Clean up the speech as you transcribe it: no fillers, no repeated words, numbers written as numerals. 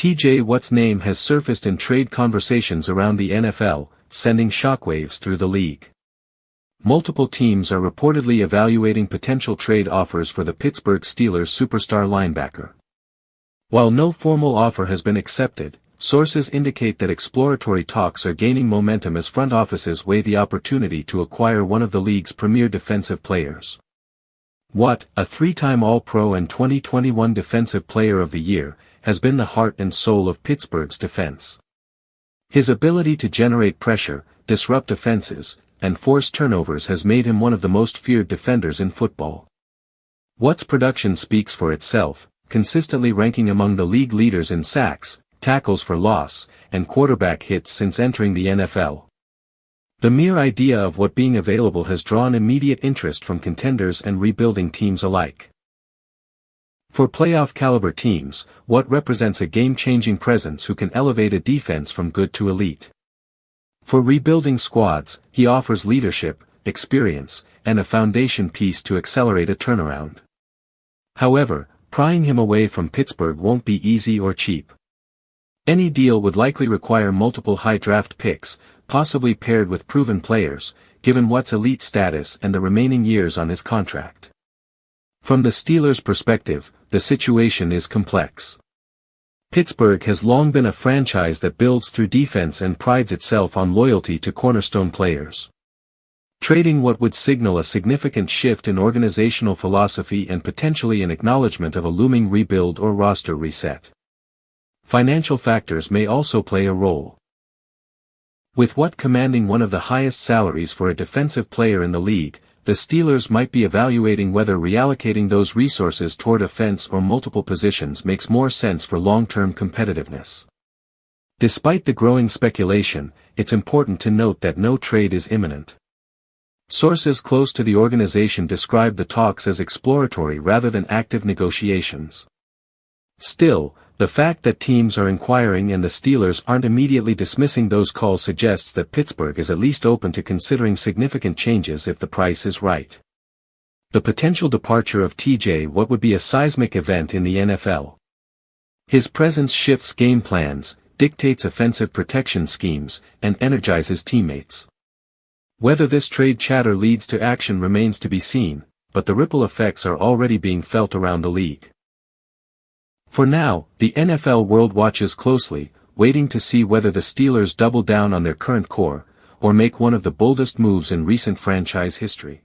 T.J. Watt's name has surfaced in trade conversations around the NFL, sending shockwaves through the league. Multiple teams are reportedly evaluating potential trade offers for the Pittsburgh Steelers superstar linebacker. While no formal offer has been accepted, sources indicate that exploratory talks are gaining momentum as front offices weigh the opportunity to acquire one of the league's premier defensive players. Watt, a three-time All-Pro and 2021 Defensive Player of the Year, has been the heart and soul of Pittsburgh's defense. His ability to generate pressure, disrupt offenses, and force turnovers has made him one of the most feared defenders in football. Watt's production speaks for itself, consistently ranking among the league leaders in sacks, tackles for loss, and quarterback hits since entering the NFL. The mere idea of Watt being available has drawn immediate interest from contenders and rebuilding teams alike. For playoff-caliber teams, Watt represents a game-changing presence who can elevate a defense from good to elite. For rebuilding squads, he offers leadership, experience, and a foundation piece to accelerate a turnaround. However, prying him away from Pittsburgh won't be easy or cheap. Any deal would likely require multiple high draft picks, possibly paired with proven players, given Watt's elite status and the remaining years on his contract. From the Steelers' perspective, the situation is complex. Pittsburgh has long been a franchise that builds through defense and prides itself on loyalty to cornerstone players. Trading Watt would signal a significant shift in organizational philosophy and potentially an acknowledgement of a looming rebuild or roster reset. Financial factors may also play a role. With Watt commanding one of the highest salaries for a defensive player in the league, the Steelers might be evaluating whether reallocating those resources toward offense or multiple positions makes more sense for long-term competitiveness. Despite the growing speculation, it's important to note that no trade is imminent. Sources close to the organization describe the talks as exploratory rather than active negotiations. Still, the fact that teams are inquiring and the Steelers aren't immediately dismissing those calls suggests that Pittsburgh is at least open to considering significant changes if the price is right. The potential departure of T.J. Watt would be a seismic event in the NFL. His presence shifts game plans, dictates offensive protection schemes, and energizes teammates. Whether this trade chatter leads to action remains to be seen, but the ripple effects are already being felt around the league. For now, the NFL world watches closely, waiting to see whether the Steelers double down on their current core, or make one of the boldest moves in recent franchise history.